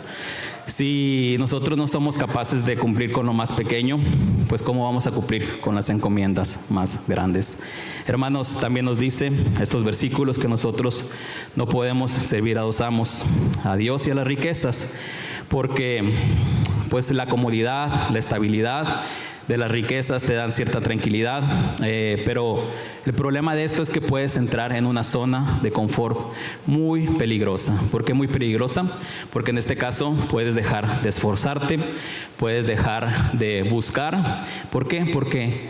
Si nosotros no somos capaces de cumplir con lo más pequeño, pues ¿cómo vamos a cumplir con las encomiendas más grandes? Hermanos, también nos dice estos versículos que nosotros no podemos servir a dos amos, a Dios y a las riquezas, porque pues la comodidad, la estabilidad de las riquezas te dan cierta tranquilidad, pero el problema de esto es que puedes entrar en una zona de confort muy peligrosa. ¿Por qué muy peligrosa? Porque en este caso puedes dejar de esforzarte, puedes dejar de buscar. ¿Por qué? Porque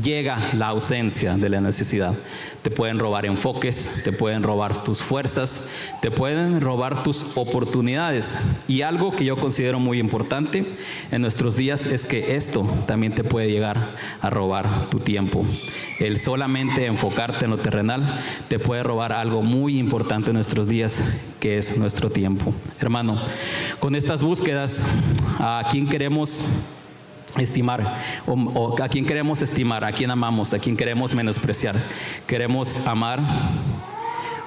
llega la ausencia de la necesidad. Te pueden robar enfoques, te pueden robar tus fuerzas, te pueden robar tus oportunidades. Y algo que yo considero muy importante en nuestros días es que esto también te puede llegar a robar tu tiempo. El solamente enfocarte en lo terrenal te puede robar algo muy importante en nuestros días, que es nuestro tiempo. Hermano, con estas búsquedas, ¿a quién queremos estimar? O ¿a quién queremos estimar? ¿A quién amamos? ¿A quién queremos menospreciar? ¿Queremos amar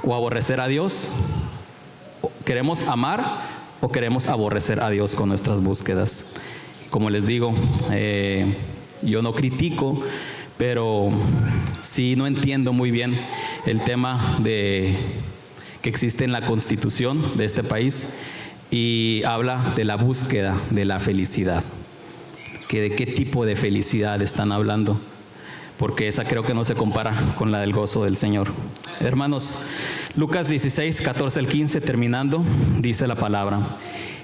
o aborrecer a Dios? ¿Queremos amar o queremos aborrecer a Dios con nuestras búsquedas? Como les digo, yo no critico, pero sí no entiendo muy bien el tema que existe en la Constitución de este país y habla de la búsqueda de la felicidad. ¿De qué tipo de felicidad están hablando? Porque esa creo que no se compara con la del gozo del Señor. Hermanos, Lucas 16, 14 al 15, terminando, dice la palabra: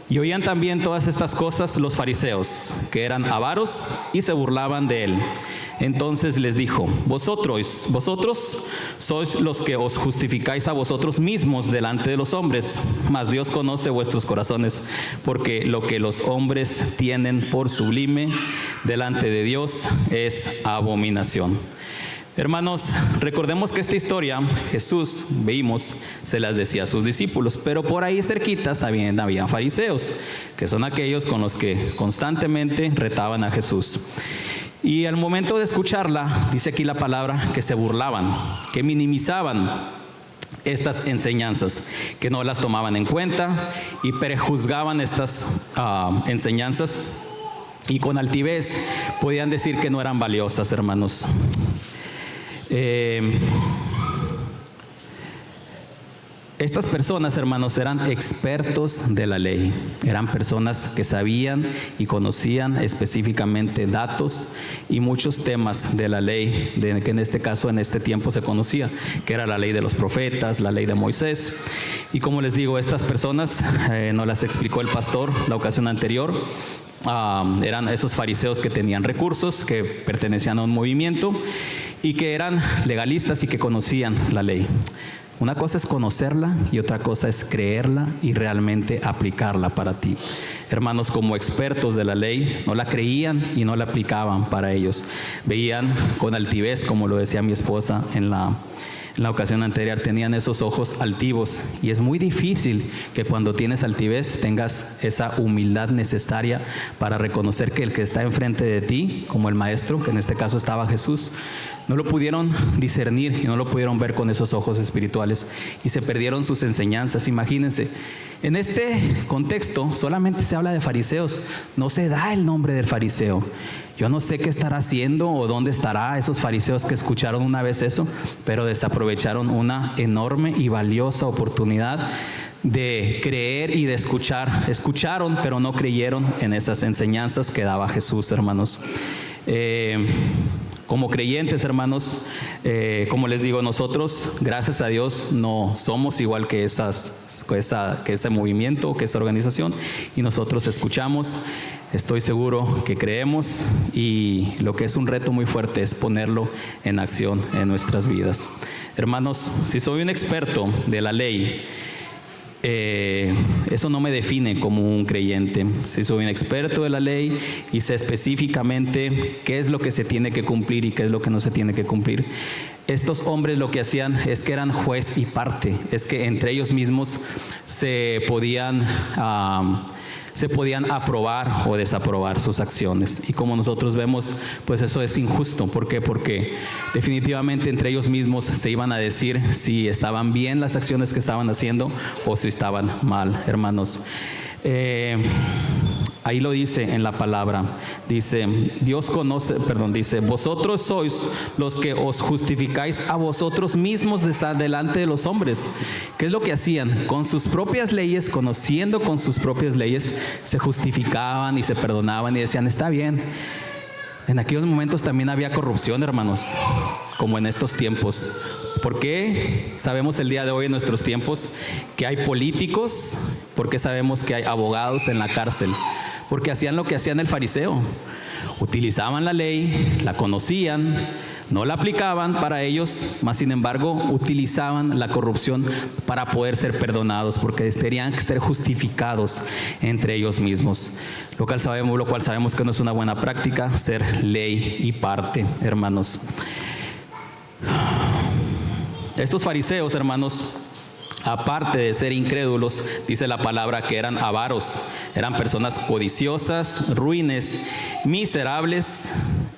y oían también todas estas cosas los fariseos, que eran avaros, y se burlaban de él. Entonces les dijo: vosotros sois los que os justificáis a vosotros mismos delante de los hombres, mas Dios conoce vuestros corazones, porque lo que los hombres tienen por sublime delante de Dios es abominación. Hermanos, recordemos que esta historia Jesús, veímos, se las decía a sus discípulos, pero por ahí cerquitas había fariseos, que son aquellos con los que constantemente retaban a Jesús. Y al momento de escucharla, dice aquí la palabra, que se burlaban, que minimizaban estas enseñanzas, que no las tomaban en cuenta y prejuzgaban estas enseñanzas, y con altivez podían decir que no eran valiosas, hermanos. Estas personas, hermanos, eran expertos de la ley. Eran personas que sabían y conocían específicamente datos y muchos temas de la ley, que en este caso, en este tiempo se conocía, que era la ley de los profetas, la ley de Moisés. Y como les digo, estas personas, nos las explicó el pastor la ocasión anterior, eran esos fariseos que tenían recursos, que pertenecían a un movimiento y que eran legalistas y que conocían la ley. Una cosa es conocerla y otra cosa es creerla y realmente aplicarla para ti. Hermanos, como expertos de la ley, no la creían y no la aplicaban para ellos. Veían con altivez, como lo decía mi esposa en la ocasión anterior, tenían esos ojos altivos, y es muy difícil que cuando tienes altivez tengas esa humildad necesaria para reconocer que el que está enfrente de ti, como el maestro, que en este caso estaba Jesús, no lo pudieron discernir y no lo pudieron ver con esos ojos espirituales y se perdieron sus enseñanzas. Imagínense, en este contexto solamente se habla de fariseos, no se da el nombre del fariseo. Yo no sé qué estará haciendo o dónde estará esos fariseos que escucharon una vez eso, pero desaprovecharon una enorme y valiosa oportunidad de creer y de escuchar. Escucharon, pero no creyeron en esas enseñanzas que daba Jesús, hermanos. Como creyentes, hermanos, como les digo, nosotros, gracias a Dios, no somos igual que ese movimiento, que esa organización, y nosotros escuchamos, estoy seguro que creemos, y lo que es un reto muy fuerte es ponerlo en acción en nuestras vidas. Hermanos, si soy un experto de la ley, eso no me define como un creyente. Si soy un experto de la ley y sé específicamente qué es lo que se tiene que cumplir y qué es lo que no se tiene que cumplir. Estos hombres lo que hacían es que eran juez y parte, es que entre ellos mismos se podían aprobar o desaprobar sus acciones. Y como nosotros vemos, pues eso es injusto. ¿Por qué? Porque definitivamente entre ellos mismos se iban a decir si estaban bien las acciones que estaban haciendo o si estaban mal, hermanos. Ahí lo dice en la palabra, dice, dice, vosotros sois los que os justificáis a vosotros mismos delante de los hombres. ¿Qué es lo que hacían? Con sus propias leyes, conociendo con sus propias leyes, se justificaban y se perdonaban y decían, está bien. En aquellos momentos también había corrupción, hermanos, como en estos tiempos. ¿Por qué sabemos el día de hoy en nuestros tiempos que hay políticos? ¿Por qué sabemos que hay abogados en la cárcel? Porque hacían lo que hacían el fariseo. Utilizaban la ley, la conocían, no la aplicaban para ellos, mas sin embargo utilizaban la corrupción para poder ser perdonados, porque tenían que ser justificados entre ellos mismos. Lo cual sabemos que no es una buena práctica, ser ley y parte, hermanos. Estos fariseos, hermanos, aparte de ser incrédulos, dice la palabra que eran avaros, eran personas codiciosas, ruines, miserables,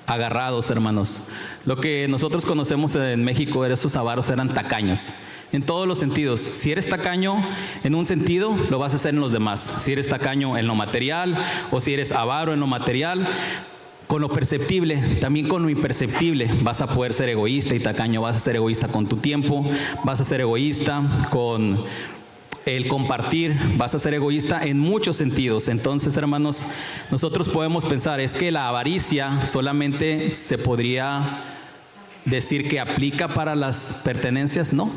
agarrados, hermanos. Lo que nosotros conocemos en México, esos avaros eran tacaños, en todos los sentidos. Si eres tacaño en un sentido, lo vas a hacer en los demás. Si eres tacaño en lo material, o si eres avaro en lo material, con lo perceptible, también con lo imperceptible, vas a poder ser egoísta y tacaño. Vas a ser egoísta con tu tiempo, vas a ser egoísta con el compartir, vas a ser egoísta en muchos sentidos. Entonces, hermanos, nosotros podemos pensar, es que la avaricia solamente se podría decir que aplica para las pertenencias. No,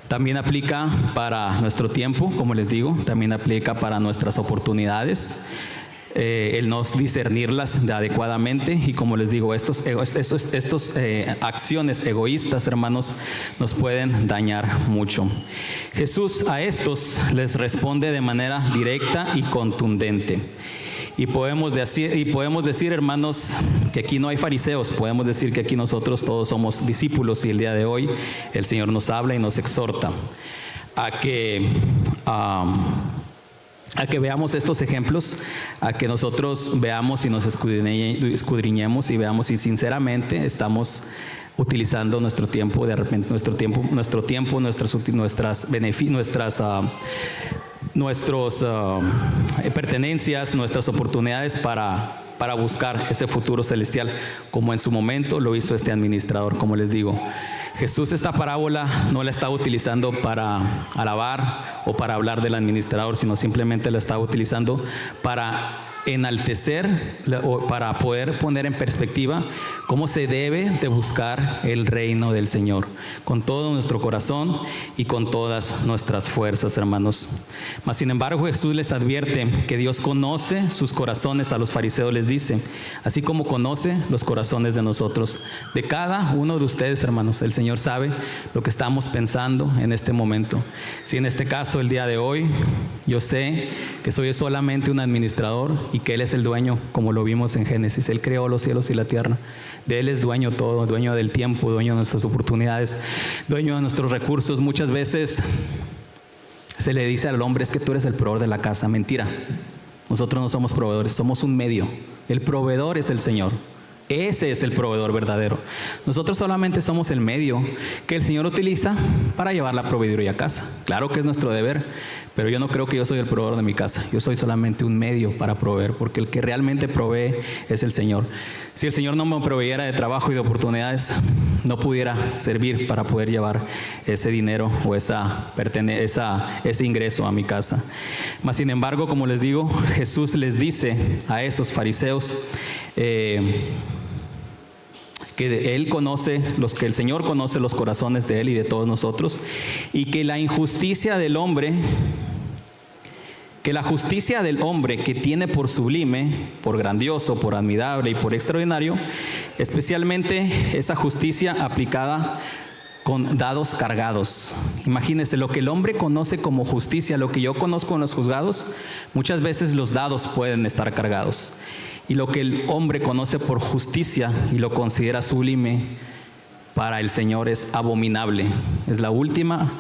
también aplica para nuestro tiempo, como les digo, también aplica para nuestras oportunidades. El no discernirlas adecuadamente, y como les digo, estos acciones egoístas, hermanos, nos pueden dañar mucho. Jesús a estos les responde de manera directa y contundente. Y podemos decir, hermanos, que aquí no hay fariseos, podemos decir que aquí nosotros todos somos discípulos, y el día de hoy el Señor nos habla y nos exhorta a que veamos estos ejemplos, a que nosotros veamos y nos escudriñemos y veamos si sinceramente estamos utilizando nuestro tiempo, nuestras pertenencias, nuestras oportunidades para buscar ese futuro celestial, como en su momento lo hizo este administrador. Como les digo, Jesús esta parábola no la estaba utilizando para alabar o para hablar del administrador, sino simplemente la estaba utilizando para enaltecer o para poder poner en perspectiva cómo se debe de buscar el reino del Señor con todo nuestro corazón y con todas nuestras fuerzas, hermanos. Mas sin embargo, Jesús les advierte que Dios conoce sus corazones. A los fariseos les dice, así como conoce los corazones de nosotros, de cada uno de ustedes, hermanos. El Señor sabe lo que estamos pensando en este momento. Si en este caso, el día de hoy, yo sé que soy solamente un administrador y que Él es el dueño, como lo vimos en Génesis. Él creó los cielos y la tierra. De Él es dueño todo, dueño del tiempo, dueño de nuestras oportunidades, dueño de nuestros recursos. Muchas veces se le dice al hombre, es que tú eres el proveedor de la casa. Mentira. Nosotros no somos proveedores, somos un medio. El proveedor es el Señor. Ese es el proveedor verdadero. Nosotros solamente somos el medio que el Señor utiliza para llevar la proveeduría a casa. Claro que es nuestro deber, pero yo no creo que yo soy el proveedor de mi casa. Yo soy solamente un medio para proveer, porque el que realmente provee es el Señor. Si el Señor no me proveyera de trabajo y de oportunidades, no pudiera servir para poder llevar ese dinero o ese ingreso a mi casa. Mas sin embargo, como les digo, Jesús les dice a esos fariseos que Él conoce, que el Señor conoce los corazones de Él y de todos nosotros, y que la justicia del hombre que tiene por sublime, por grandioso, por admirable y por extraordinario, especialmente esa justicia aplicada con dados cargados. Imagínense, lo que el hombre conoce como justicia, lo que yo conozco en los juzgados, muchas veces los dados pueden estar cargados. Y lo que el hombre conoce por justicia y lo considera sublime, para el Señor es abominable. Es la última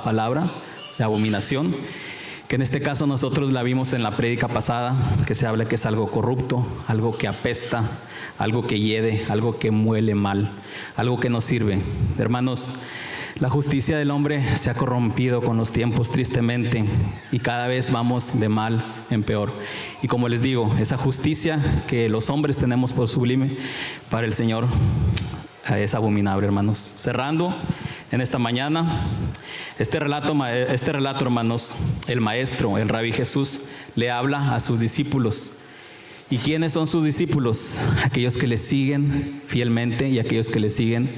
palabra de abominación, que en este caso nosotros la vimos en la prédica pasada, que se habla que es algo corrupto, algo que apesta, algo que hiede, algo que muele mal, algo que no sirve. Hermanos, la justicia del hombre se ha corrompido con los tiempos, tristemente, y cada vez vamos de mal en peor. Y como les digo, esa justicia que los hombres tenemos por sublime, para el Señor es abominable, hermanos. Cerrando en esta mañana, este relato, hermanos, el maestro, el Rabí Jesús, le habla a sus discípulos. ¿Y quiénes son sus discípulos? Aquellos que le siguen fielmente y aquellos que le siguen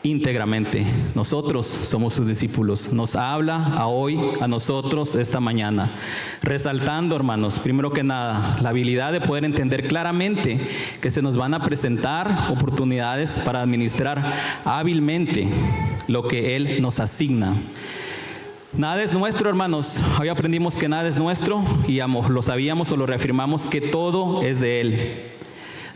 íntegramente. Nosotros somos sus discípulos. Nos habla hoy a nosotros esta mañana, resaltando, hermanos, primero que nada, la habilidad de poder entender claramente que se nos van a presentar oportunidades para administrar hábilmente lo que Él nos asigna. Nada es nuestro, hermanos. Hoy aprendimos que nada es nuestro y lo sabíamos o lo reafirmamos, que todo es de Él.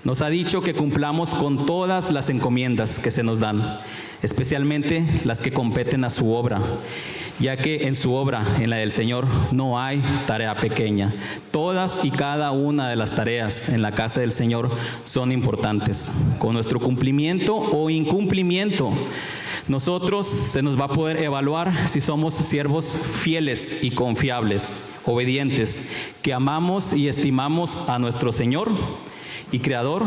Nos ha dicho que cumplamos con todas las encomiendas que se nos dan, especialmente las que competen a su obra, ya que en su obra, en la del Señor, no hay tarea pequeña. Todas y cada una de las tareas en la casa del Señor son importantes. Con nuestro cumplimiento o incumplimiento, nosotros se nos va a poder evaluar si somos siervos fieles y confiables, obedientes, que amamos y estimamos a nuestro Señor y Creador.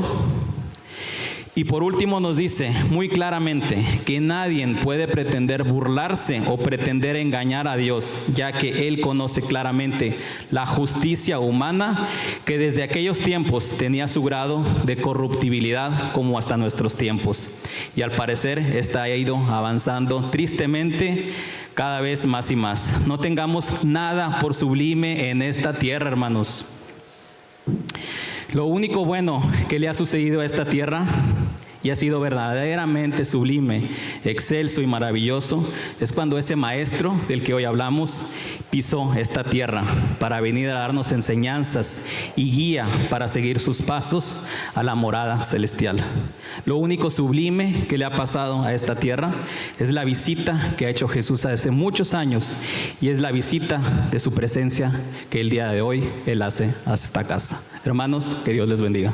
Y por último nos dice muy claramente que nadie puede pretender burlarse o pretender engañar a Dios, ya que Él conoce claramente la justicia humana, que desde aquellos tiempos tenía su grado de corruptibilidad como hasta nuestros tiempos. Y al parecer esta ha ido avanzando tristemente cada vez más y más. No tengamos nada por sublime en esta tierra, hermanos. Lo único bueno que le ha sucedido a esta tierra y ha sido verdaderamente sublime, excelso y maravilloso, es cuando ese maestro del que hoy hablamos pisó esta tierra para venir a darnos enseñanzas y guía para seguir sus pasos a la morada celestial. Lo único sublime que le ha pasado a esta tierra es la visita que ha hecho Jesús hace muchos años, y es la visita de su presencia que el día de hoy Él hace a esta casa. Hermanos, que Dios les bendiga.